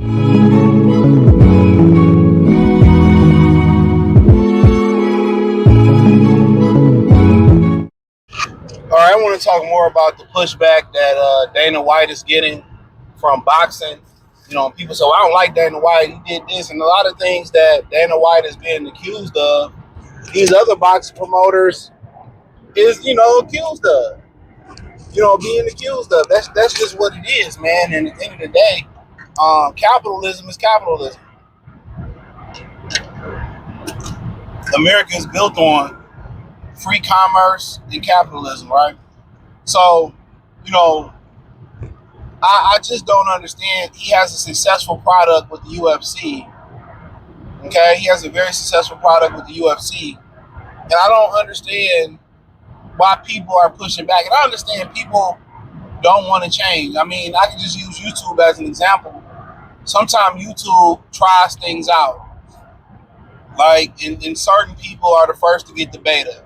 All right, I want to talk more about the pushback that Dana White is getting from boxing. You know, people say, well, I don't like Dana White. He did this. And a lot of things that Dana White is being accused of, these other boxing promoters is, accused of. Being accused of. That's just what it is, man. And at the end of the day, capitalism is capitalism. America is built on free commerce and capitalism, right? So, I just don't understand. He has a successful product with the UFC. Okay, he has a very successful product with the UFC, and I don't understand why people are pushing back. And I understand people don't want to change. I mean, I can just use YouTube as an example. Sometimes YouTube tries things out. Like, and certain people are the first to get the beta.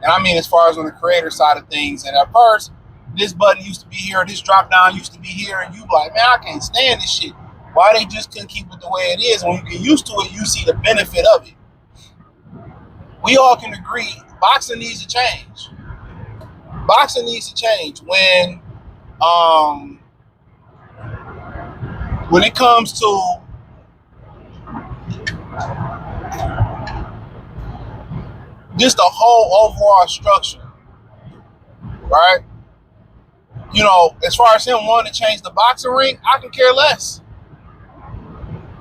And I mean, as far as on the creator side of things. And at first, this button used to be here, this drop down used to be here, and you like, man, I can't stand this shit. Why they just couldn't keep it the way it is? When you get used to it, you see the benefit of it. We all can agree, boxing needs to change. Boxing needs to change when it comes to just the whole overall structure, right? As far as him wanting to change the boxing ring, I can care less.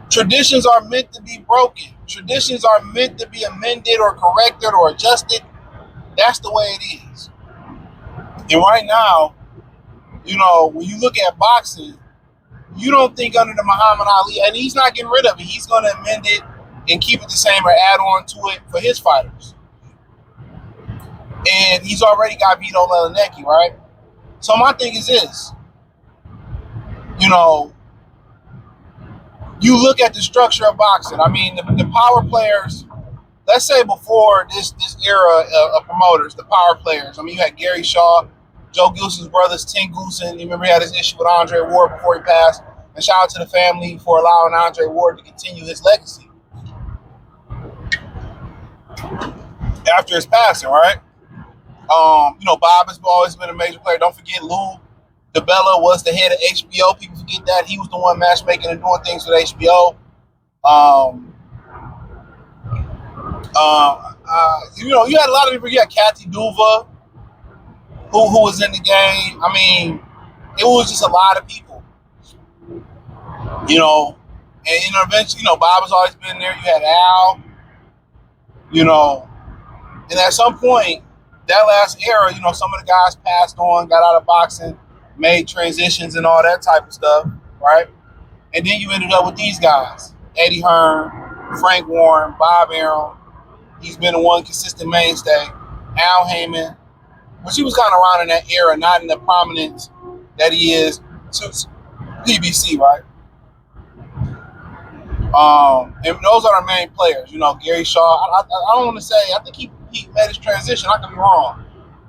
Traditions are meant to be broken. Traditions are meant to be amended or corrected or adjusted. That's the way it is. And right now, when you look at boxing, you don't think under the Muhammad Ali, and he's not getting rid of it. He's going to amend it and keep it the same or add on to it for his fighters. And he's already got Vito Lelinecki, right? So my thing is this, you look at the structure of boxing. I mean, the power players, let's say before this era of promoters, the power players. I mean, you had Gary Shaw, Joe Gooson's brothers, Tim Gooson. You remember he had his issue with Andre Ward before he passed. And shout out to the family for allowing Andre Ward to continue his legacy after his passing, right? Bob has always been a major player. Don't forget Lou DiBella was the head of HBO. People forget that. He was the one matchmaking and doing things with HBO. You had a lot of people. You had Kathy Duva, who was in the game. I mean, it was just a lot of people. And eventually, Bob has always been there. You had Al, and at some point, that last era, some of the guys passed on, got out of boxing, made transitions and all that type of stuff, right? And then you ended up with these guys, Eddie Hearn, Frank Warren, Bob Arum. He's been the one consistent mainstay. Al Haymon, which he was kind of around in that era, not in the prominence that he is since PBC, right? And those are our main players. Gary Shaw, I don't want to say, I think he made his transition. I could be wrong.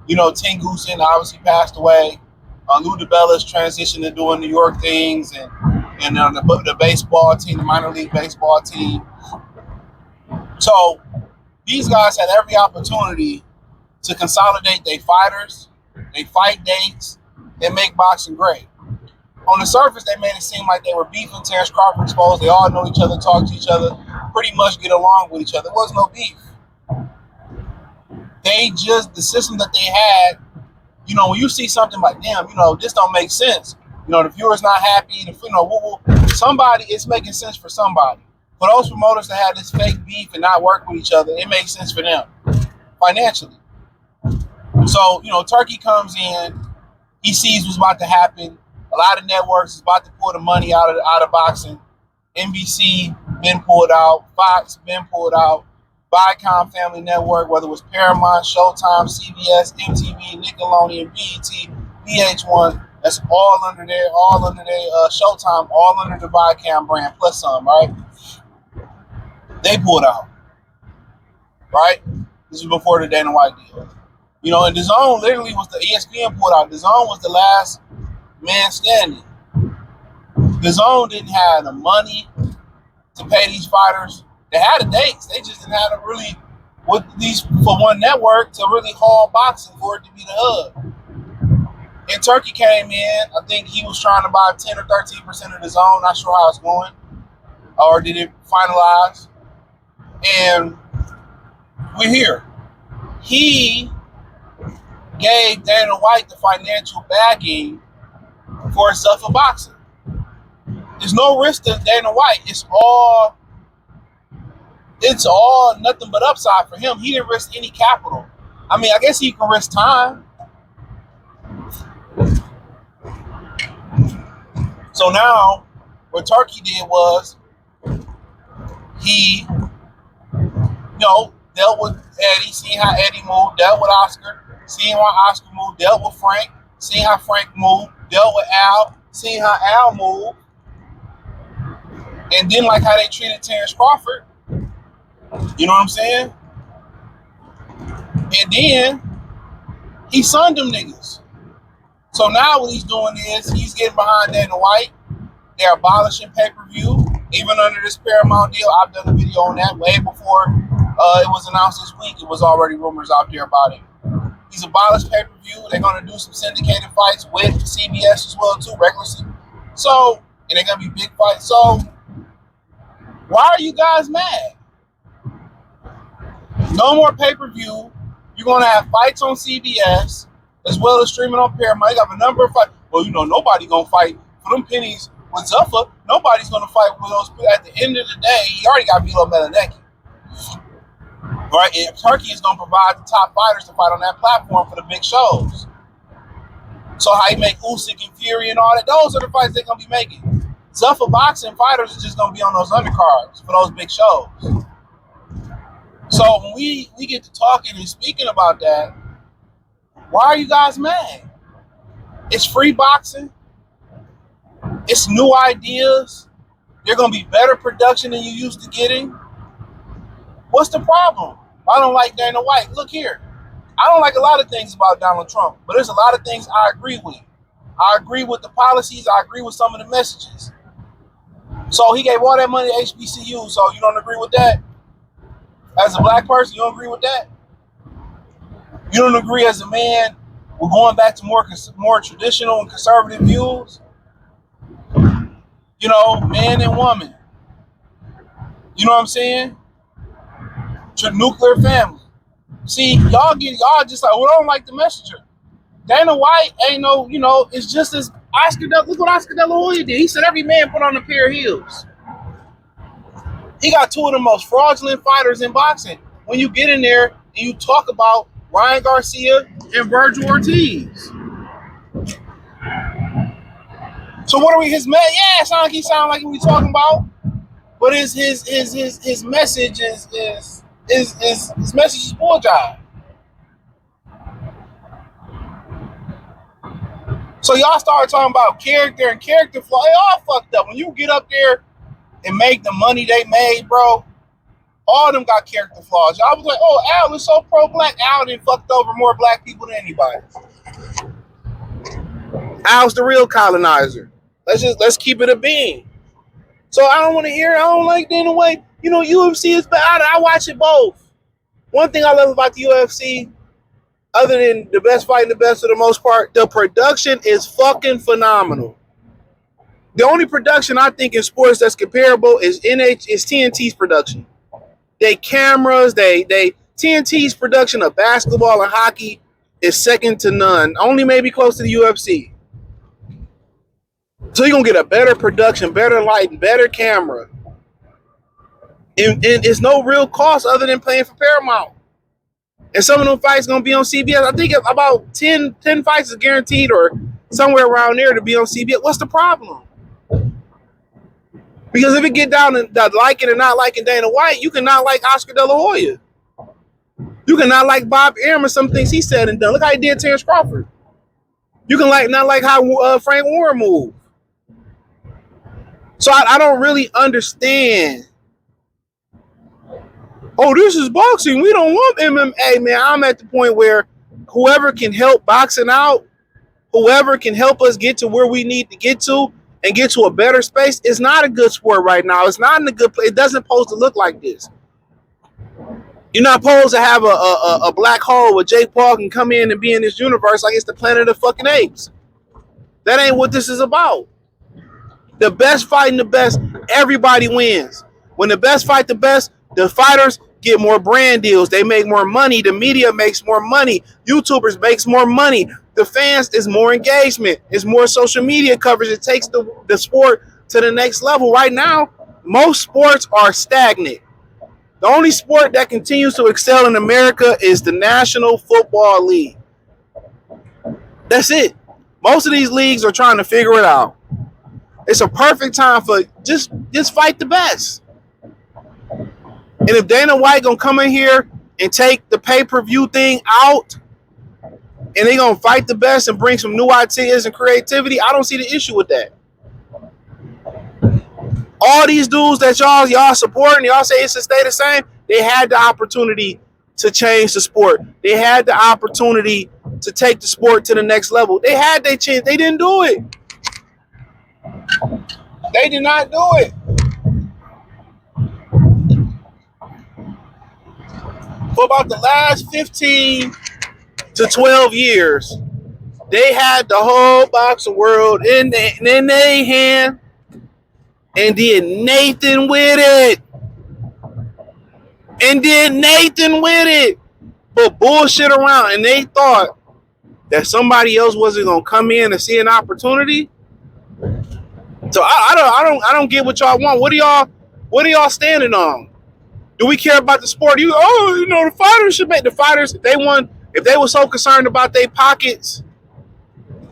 Tim Gooson obviously passed away. Lou DiBella's transition to doing New York things and the baseball team, the minor league baseball team. So these guys had every opportunity to consolidate their fighters, their fight dates, and make boxing great. On the surface, they made it seem like they were beefing. Terrence Crawford exposed. They all know each other, talk to each other, pretty much get along with each other. There was no beef. The system that they had, when you see something like, damn, this don't make sense. The viewer's not happy. Somebody, it's making sense for somebody. For those promoters that had this fake beef and not work with each other, it makes sense for them financially. So, Turkey comes in, he sees what's about to happen. A lot of networks is about to pull the money out of boxing. NBC been pulled out, Fox been pulled out, Viacom Family Network, whether it was Paramount, Showtime, CBS, MTV, Nickelodeon, BET, VH1, that's all under their Showtime, all under the Viacom brand, plus some, right? They pulled out, right? This was before the Dana White deal. And DAZN literally was the ESPN pulled out. DAZN was the last man standing. The Zone didn't have the money to pay these fighters. They had the dates. They just didn't have to really, with these for one network to really haul boxing for it to be the hub. And Turkey came in. I think he was trying to buy 10 or 13% of the Zone. Not sure how it's going, or did it finalize? And we're here. He gave Dana White the financial backing for Zuffa Boxing. There's no risk to Dana White. It's all nothing but upside for him. He didn't risk any capital. I mean, I guess he can risk time. So now, what Turkey did was he, dealt with Eddie, seeing how Eddie moved, dealt with Oscar, seeing how Oscar moved, dealt with Frank, seeing how Frank moved, dealt with Al, seeing how Al moved, and then like how they treated Terrence Crawford. You know what I'm saying? And then he sunned them niggas. So now what he's doing is he's getting behind Dana White. They're abolishing pay-per-view. Even under this Paramount deal, I've done a video on that way before it was announced this week. It was already rumors out there about it. He's abolished pay-per-view. They're going to do some syndicated fights with CBS as well, too, regularly. So, and they're going to be big fights. So, why are you guys mad? No more pay-per-view. You're going to have fights on CBS as well as streaming on Paramount. You have a number of fights. Well, nobody going to fight for them pennies with Zuffa. Nobody's going to fight with those. At the end of the day, he already got Bilo Melanecki. Right? And Turkey is going to provide the top fighters to fight on that platform for the big shows. So how you make Usyk and Fury and all that, those are the fights they're going to be making. Zuffa boxing fighters are just going to be on those undercards for those big shows. So when we get to talking and speaking about that, why are you guys mad? It's free boxing. It's new ideas. They're going to be better production than you used to getting. What's the problem? I don't like Dana White. Look here. I don't like a lot of things about Donald Trump, but there's a lot of things I agree with. I agree with the policies. I agree with some of the messages. So he gave all that money to HBCU, so you don't agree with that? As a black person, you don't agree with that? You don't agree as a man with going back to more traditional and conservative views? Man and woman. You know what I'm saying? Nuclear family. See, y'all just like, well, I don't like the messenger. Dana White ain't it's just as look what Oscar De La Hoya did. He said every man put on a pair of heels. He got two of the most fraudulent fighters in boxing. When you get in there and you talk about Ryan Garcia and Virgil Ortiz. So what are we, his man? Yeah, it sound like we talking about. But his message is his message is bull jive. So y'all started talking about character and character flaw. They all fucked up. When you get up there and make the money they made, bro, all of them got character flaws. Y'all was like, oh, Al is so pro-black. Al done fucked over more black people than anybody. Al's the real colonizer. Let's keep it a bean. So I don't want to hear, I don't like Dana White. UFC is bad. I watch it both. One thing I love about the UFC, other than the best fighting the best for the most part, the production is fucking phenomenal. The only production I think in sports that's comparable is TNT's production. They cameras, TNT's production of basketball and hockey is second to none. Only maybe close to the UFC. So you're going to get a better production, better lighting, better camera. And it's no real cost other than paying for Paramount. And some of them fights going to be on CBS. I think about 10 fights is guaranteed or somewhere around there to be on CBS. What's the problem? Because if it get down to liking and not liking Dana White, you cannot like Oscar De La Hoya. You cannot like Bob Arum and some things he said and done. Look how he did Terrence Crawford. You can not like how Frank Warren moved. So I don't really understand. Oh, this is boxing. We don't want MMA, man. I'm at the point where whoever can help boxing out, whoever can help us get to where we need to get to, and get to a better space, it's not a good sport right now. It's not in a good place. It doesn't supposed to look like this. You're not supposed to have a black hole where Jake Paul can come in and be in this universe like it's the Planet of fucking Apes. That ain't what this is about. The best fighting the best, everybody wins. When the best fight the best, the fighters get more brand deals. They make more money. The media makes more money. YouTubers makes more money. The fans is more engagement. It's more social media coverage. It takes the sport to the next level. Right now, most sports are stagnant. The only sport that continues to excel in America is the National Football League. That's it. Most of these leagues are trying to figure it out. It's a perfect time for just fight the best. And if Dana White gonna come in here and take the pay-per-view thing out, and they gonna fight the best and bring some new ideas and creativity, I don't see the issue with that. All these dudes that y'all supporting, y'all say it should stay the same, they had the opportunity to change the sport. They had the opportunity to take the sport to the next level. They had their chance. They didn't do it. They did not do it. For about the last 15 to 12 years, they had the whole boxing world in their hand and did Nathan with it. But bullshit around. And they thought that somebody else wasn't going to come in and see an opportunity. So I don't get what y'all want. What are y'all standing on? Do we care about the sport? The fighters should make the fighters. If they were so concerned about their pockets,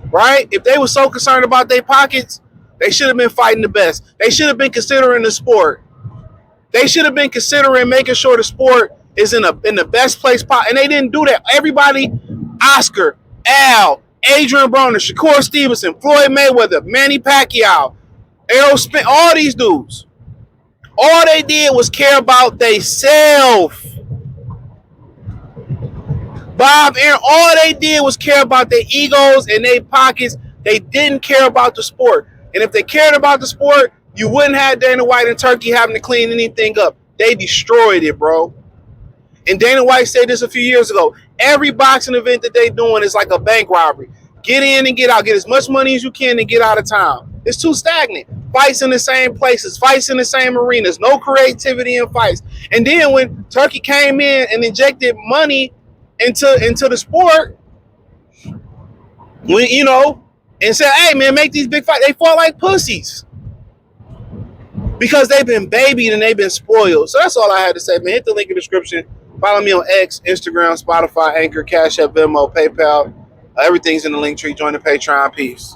right? If they were so concerned about their pockets, they should have been fighting the best. They should have been considering the sport. They should have been considering making sure the sport is in the best place possible. And they didn't do that. Everybody, Oscar, Al, Adrian Broner, Shakur Stevenson, Floyd Mayweather, Manny Pacquiao, Errol Spence, all these dudes. All they did was care about themselves. Bob Aaron, all they did was care about their egos and their pockets. They didn't care about the sport. And if they cared about the sport, you wouldn't have Dana White and Turkey having to clean anything up. They destroyed it, bro. And Dana White said this a few years ago. Every boxing event that they doing is like a bank robbery. Get in and get out. Get as much money as you can and get out of town. It's too stagnant. Fights in the same places. Fights in the same arenas. No creativity in fights. And then when Turkey came in and injected money into the sport, and said, hey, man, make these big fights. They fought like pussies. Because they've been babied and they've been spoiled. So that's all I had to say, man. Hit the link in the description. Follow me on X, Instagram, Spotify, Anchor, Cash App, Venmo, PayPal. Everything's in the link tree. Join the Patreon. Peace.